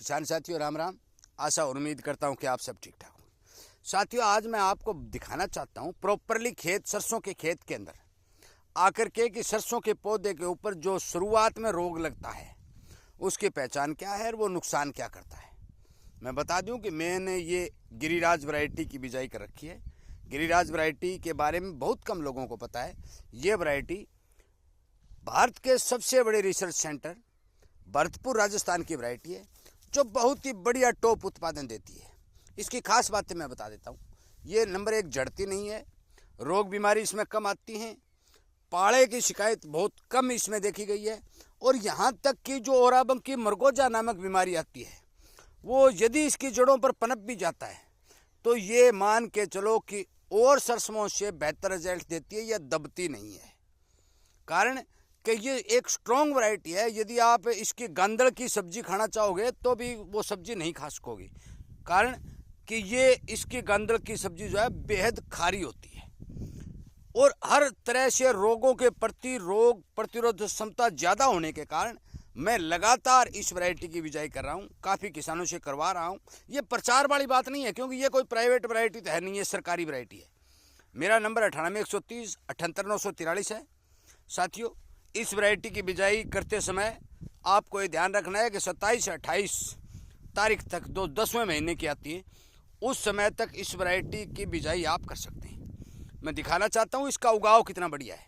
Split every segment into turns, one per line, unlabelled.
किसान साथियों राम राम। आशा और उम्मीद करता हूं कि आप सब ठीक ठाक हो। साथियों आज मैं आपको दिखाना चाहता हूं प्रॉपरली खेत सरसों के खेत के अंदर आकर के कि सरसों के पौधे के ऊपर जो शुरुआत में रोग लगता है उसकी पहचान क्या है और वो नुकसान क्या करता है। मैं बता दूं कि मैंने ये गिरिराज वैरायटी की बिजाई कर रखी है। गिरिराज वैरायटी के बारे में बहुत कम लोगों को पता है। ये वैरायटी भारत के सबसे बड़े रिसर्च सेंटर भरतपुर राजस्थान की वैरायटी है जो बहुत ही बढ़िया टॉप उत्पादन देती है। इसकी खास बातें मैं बता देता हूँ। ये नंबर एक जड़ती नहीं है, रोग बीमारी इसमें कम आती हैं, पाड़े की शिकायत बहुत कम इसमें देखी गई है और यहाँ तक कि जो ओराबंग की मरगोजा नामक बीमारी आती है वो यदि इसकी जड़ों पर पनप भी जाता है तो ये मान के चलो कि और सरसों से बेहतर रिजल्ट देती है या दबती नहीं है। कारण कि ये एक स्ट्रॉन्ग वैरायटी है। यदि आप इसकी गांदड़ की सब्जी खाना चाहोगे तो भी वो सब्जी नहीं खा सकोगे, कारण कि ये इसकी गांदड़ की सब्जी जो है बेहद खारी होती है और हर तरह से रोगों के प्रति रोग प्रतिरोध क्षमता ज़्यादा होने के कारण मैं लगातार इस वैरायटी की बिजाई कर रहा हूँ। काफ़ी किसानों से करवा रहा हूँ। ये प्रचार वाली बात नहीं है क्योंकि ये कोई प्राइवेट वैरायटी तो है नहीं, है सरकारी वैरायटी है। मेरा नंबर 98-130-78-943 है। साथियों इस वैरायटी की बिजाई करते समय आपको ये ध्यान रखना है कि 27 से 28 तारीख तक, 10वें महीने की आती है, उस समय तक इस वैरायटी की बिजाई आप कर सकते हैं। मैं दिखाना चाहता हूँ इसका उगाव कितना बढ़िया है।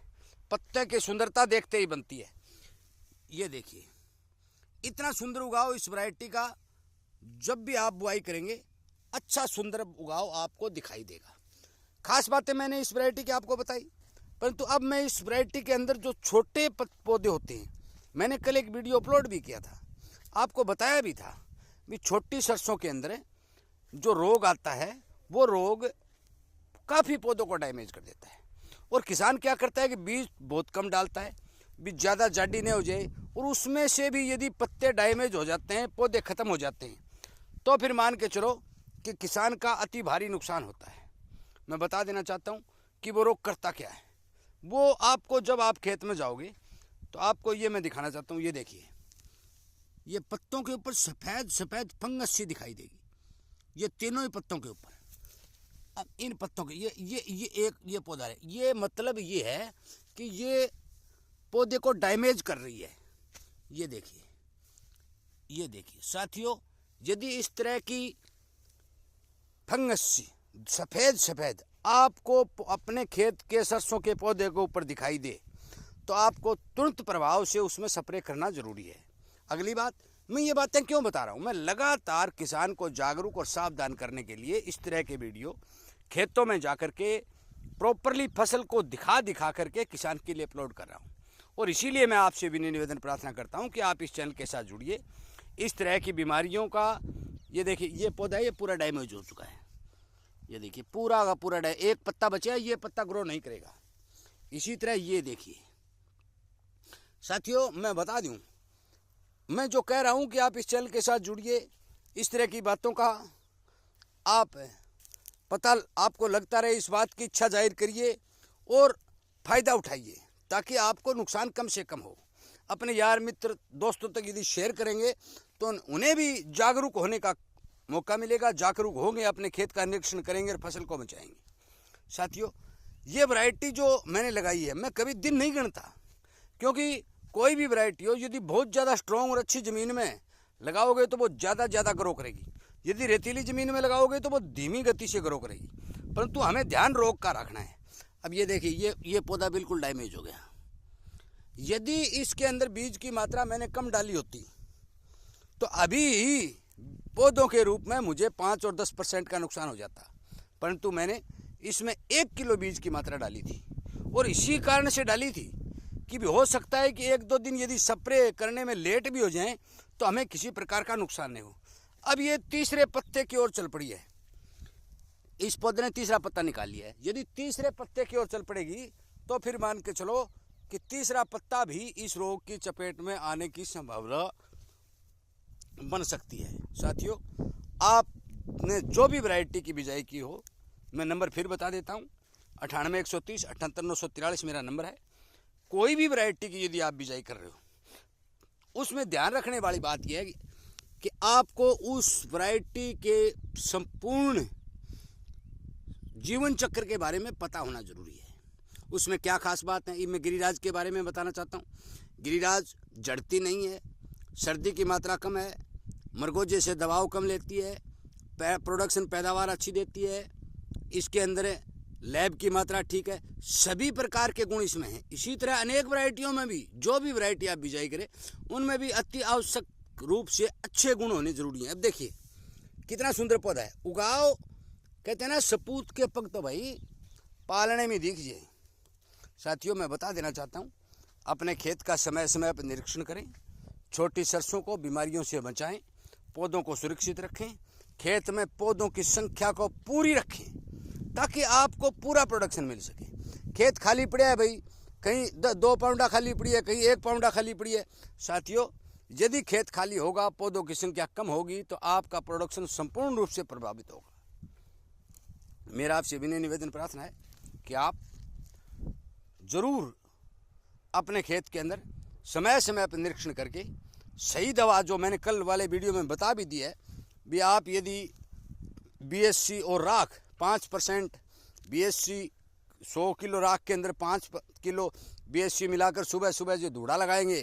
पत्ते की सुंदरता देखते ही बनती है। ये देखिए इतना सुंदर उगाव इस वैरायटी का। जब भी आप बुआई करेंगे अच्छा सुंदर उगाव आपको दिखाई देगा। खास बातें मैंने इस वैरायटी की आपको बताई, परंतु अब मैं इस वैरायटी के अंदर जो छोटे पौधे होते हैं, मैंने कल एक वीडियो अपलोड भी किया था, आपको बताया भी था कि छोटी सरसों के अंदर जो रोग आता है वो रोग काफ़ी पौधों को डैमेज कर देता है। और किसान क्या करता है कि बीज बहुत कम डालता है, बीज ज़्यादा जाडी नहीं हो जाए, और उसमें से भी यदि पत्ते डैमेज हो जाते हैं, पौधे ख़त्म हो जाते हैं, तो फिर मान के चलो कि किसान का अति भारी नुकसान होता है। मैं बता देना चाहता हूँ कि वो रोग करता क्या है। वो आपको जब आप खेत में जाओगे तो आपको ये मैं दिखाना चाहता हूँ। ये देखिए ये पत्तों के ऊपर सफ़ेद सफ़ेद फंगस सी दिखाई देगी, ये तीनों ही पत्तों के ऊपर। अब इन पत्तों के ये पौधा है, ये मतलब ये है कि ये पौधे को डैमेज कर रही है। ये देखिए साथियों, यदि इस तरह की फंगस सी सफ़ेद सफ़ेद आपको अपने खेत के सरसों के पौधे के ऊपर दिखाई दे तो आपको तुरंत प्रभाव से उसमें स्प्रे करना जरूरी है। अगली बात, मैं ये बातें क्यों बता रहा हूँ, मैं लगातार किसान को जागरूक और सावधान करने के लिए इस तरह के वीडियो खेतों में जाकर के प्रॉपरली फसल को दिखा करके किसान के लिए अपलोड कर रहा हूँ। और इसीलिए मैं आपसे विनम्र निवेदन प्रार्थना करता हूँ कि आप इस चैनल के साथ जुड़िए। इस तरह की बीमारियों का, ये देखिए ये पौधा ये पूरा डैमेज हो चुका है। ये देखिए पूरा का पूरा एक पत्ता बचा है, ये पत्ता ग्रो नहीं करेगा। इसी तरह ये देखिए साथियों, मैं बता दूं, मैं जो कह रहा हूं कि आप इस चैनल के साथ जुड़िए। इस तरह की बातों का आप पता आपको लगता रहे, इस बात की इच्छा जाहिर करिए और फ़ायदा उठाइए ताकि आपको नुकसान कम से कम हो। अपने यार मित्र दोस्तों तक यदि शेयर करेंगे तो उन्हें भी जागरूक होने का मौका मिलेगा, जागरूक होंगे, अपने खेत का निरीक्षण करेंगे और फसल को बचाएंगे। साथियों ये वैरायटी जो मैंने लगाई है, मैं कभी दिन नहीं गिनता, क्योंकि कोई भी वैरायटी हो यदि बहुत ज़्यादा स्ट्रॉन्ग और अच्छी ज़मीन में लगाओगे तो वो ज़्यादा ग्रो करेगी। यदि रेतीली ज़मीन में लगाओगे तो वो धीमी गति से ग्रो करेगी, परंतु हमें ध्यान रोग का रखना है। अब ये देखिए ये पौधा बिल्कुल डैमेज हो गया। यदि इसके अंदर बीज की मात्रा मैंने कम डाली होती तो अभी पौधों के रूप में मुझे 5 और 10% का नुकसान हो जाता, परंतु मैंने इसमें 1 किलो बीज की मात्रा डाली थी। और इसी कारण से डाली थी कि भी हो सकता है कि 1-2 दिन यदि स्प्रे करने में लेट भी हो जाएं तो हमें किसी प्रकार का नुकसान नहीं हो। अब ये तीसरे पत्ते की ओर चल पड़ी है, इस पौधे ने तीसरा पत्ता निकाल लिया है। यदि तीसरे पत्ते की ओर चल पड़ेगी तो फिर मान के चलो कि तीसरा पत्ता भी इस रोग की चपेट में आने की संभावना बन सकती है। साथियों आपने जो भी वैरायटी की बिजाई की हो, मैं नंबर फिर बता देता हूँ, 98-130-78-943 मेरा नंबर है। कोई भी वैरायटी की यदि आप बिजाई कर रहे हो उसमें ध्यान रखने वाली बात यह है कि कि आपको उस वैरायटी के संपूर्ण जीवन चक्र के बारे में पता होना जरूरी है। उसमें क्या खास बात है, ये मैं गिरिराज के बारे में बताना चाहता हूँ। गिरिराज जड़ती नहीं है, सर्दी की मात्रा कम है, मरगोजे से दबाव कम लेती है, प्रोडक्शन पैदावार अच्छी देती है, इसके अंदर लैब की मात्रा ठीक है, सभी प्रकार के गुण इसमें हैं। इसी तरह अनेक वैरायटियों में भी, जो भी वैरायटी आप बिजाई करें उनमें भी अति आवश्यक रूप से अच्छे गुण होने जरूरी हैं। अब देखिए कितना सुंदर पौधा है, उगाओ कहते हैं ना सपूत के पग तो भाई पालने में दीजिए। साथियों मैं बता देना चाहता हूँ, अपने खेत का समय समय पर निरीक्षण करें, छोटी सरसों को बीमारियों से बचाएं, पौधों को सुरक्षित रखें, खेत में पौधों की संख्या को पूरी रखें ताकि आपको पूरा प्रोडक्शन मिल सके। खेत खाली पड़ा है भाई, कहीं 2 पाउंडा खाली पड़ी है, कहीं 1 पाउंडा खाली पड़ी है। साथियों यदि खेत खाली होगा, पौधों की संख्या कम होगी तो आपका प्रोडक्शन संपूर्ण रूप से प्रभावित होगा। मेरा आपसे विनय निवेदन प्रार्थना है कि आप जरूर अपने खेत के अंदर समय समय पर निरीक्षण करके सही दवा, जो मैंने कल वाले वीडियो में बता भी दी है, भी आप यदि BSC और राख 5% BSC 100 किलो राख के अंदर 5 किलो BSC मिलाकर सुबह सुबह जो धूड़ा लगाएंगे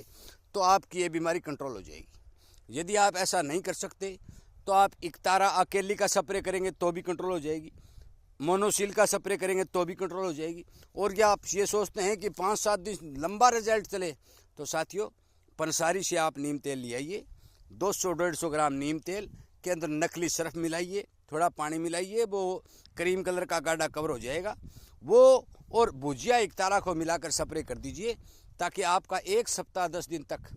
तो आपकी ये बीमारी कंट्रोल हो जाएगी। यदि आप ऐसा नहीं कर सकते तो आप इकतारा अकेली का स्प्रे करेंगे तो भी कंट्रोल हो जाएगी, मोनोसील का स्प्रे करेंगे तो भी कंट्रोल हो जाएगी। और क्या आप ये सोचते हैं कि 5-7 दिन लंबा रिजल्ट चले, तो साथियों पंसारी से आप नीम तेल ले आइए, 200-150 ग्राम नीम तेल के अंदर नकली सर्फ मिलाइए, थोड़ा पानी मिलाइए, वो क्रीम कलर का गाढ़ा कवर हो जाएगा वो, और भुजिया इकतारा को मिलाकर स्प्रे कर दीजिए ताकि आपका 1 सप्ताह 10 दिन तक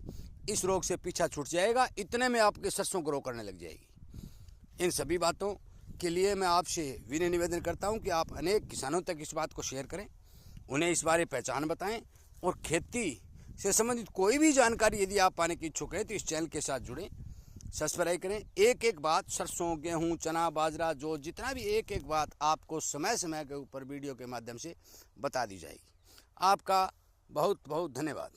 इस रोग से पीछा छूट जाएगा। इतने में आपके सरसों ग्रो करने लग जाएगी। इन सभी बातों के लिए मैं आपसे विनय निवेदन करता हूं कि आप अनेक किसानों तक इस बात को शेयर करें, उन्हें इस बारे पहचान बताएं, और खेती से संबंधित कोई भी जानकारी यदि आप पाने की इच्छुक हैं तो इस चैनल के साथ जुड़ें, सब्सक्राइब करें। एक एक बात, सरसों, गेहूं, चना, बाजरा, जो जितना भी एक एक बात आपको समय समय के ऊपर वीडियो के माध्यम से बता दी जाएगी। आपका बहुत बहुत धन्यवाद।